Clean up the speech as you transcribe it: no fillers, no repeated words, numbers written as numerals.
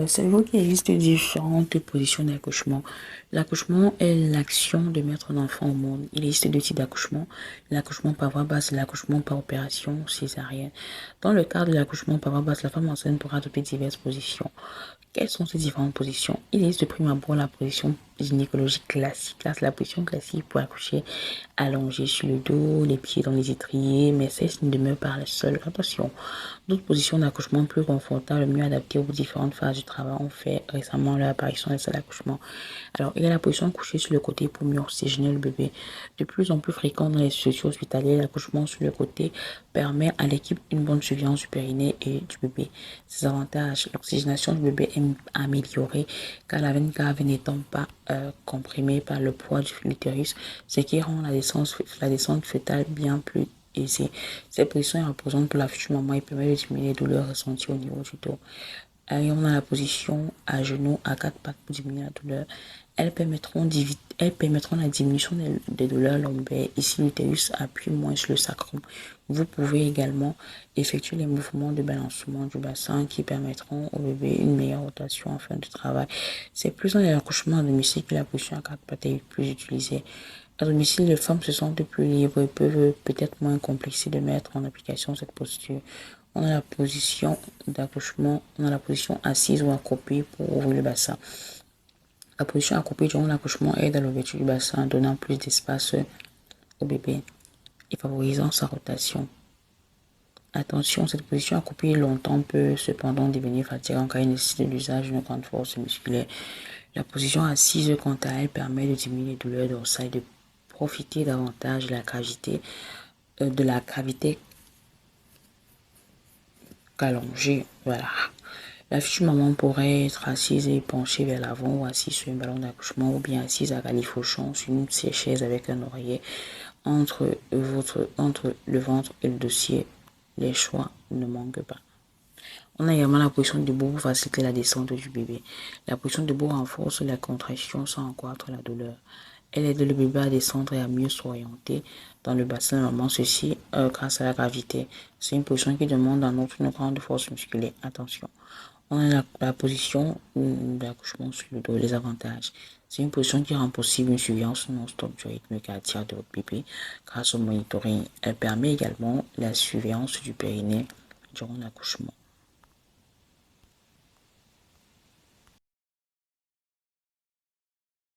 Savez-vous qu'il existe différentes positions d'accouchement? L'accouchement est l'action de mettre un enfant au monde. Il existe deux types d'accouchement. L'accouchement par voie basse et l'accouchement par opération césarienne. Dans le cadre de l'accouchement par voie basse, la femme enceinte pourra adopter diverses positions. Quelles sont ces différentes positions? Il existe de prime abord la position gynécologique classique. Là, c'est la position classique pour accoucher allongé sur le dos, les pieds dans les étriers, mais celle-ci ne demeure pas la seule. Attention, d'autres positions d'accouchement plus confortables, mieux adaptées aux différentes phases du travail ont fait récemment l'apparition des salles d'accouchement. Alors, il y a la position couchée sur le côté pour mieux oxygéner le bébé. De plus en plus fréquent dans les structures hospitalières, l'accouchement sur le côté permet à l'équipe une bonne surveillance du périnée et du bébé. Ses avantages, l'oxygénation du bébé est améliorée car la veine cave n'étant pas comprimée par le poids de l'utérus, ce qui rend la descente fœtale bien plus aisée. Cette position est représente pour la future maman et permet de diminuer les douleurs ressenties au niveau du dos. Et on a la position à genoux à quatre pattes pour diminuer la douleur. Elles permettront la diminution des douleurs lombaires. Ici, l'utérus appuie moins sur le sacrum. Vous pouvez également effectuer les mouvements de balancement du bassin qui permettront au bébé une meilleure rotation en fin de travail. C'est plus dans l'accouchement à domicile que la position à quatre pattes est plus utilisée. À domicile, les femmes se sentent plus libres et peuvent peut-être moins complexer de mettre en application cette posture. On a la position d'accouchement, on a la position assise ou accroupie pour ouvrir le bassin. La position accroupie durant l'accouchement aide à l'ouverture du bassin, donnant plus d'espace au bébé et favorisant sa rotation. Attention, cette position accroupie longtemps peut cependant devenir fatigante car il nécessite l'usage d'une grande force musculaire. La position assise, quant à elle, permet de diminuer les douleurs dorsales et de profiter davantage de la gravité qu'allongée. Voilà. La future maman pourrait être assise et penchée vers l'avant ou assise sur un ballon d'accouchement ou bien assise à califourchon sur une chaise avec un oreiller entre le ventre et le dossier. Les choix ne manquent pas. On a également la position debout pour faciliter la descente du bébé. La position debout renforce la contraction sans accroître la douleur. Elle aide le bébé à descendre et à mieux s'orienter dans le bassin de maman, ceci grâce à la gravité. C'est une position qui demande en outre une grande force musculaire. Attention. On a la position d'accouchement sur le dos, les avantages. C'est une position qui rend possible une surveillance non-stop du rythme cardiaque de votre bébé grâce au monitoring. Elle permet également la surveillance du périnée durant l'accouchement.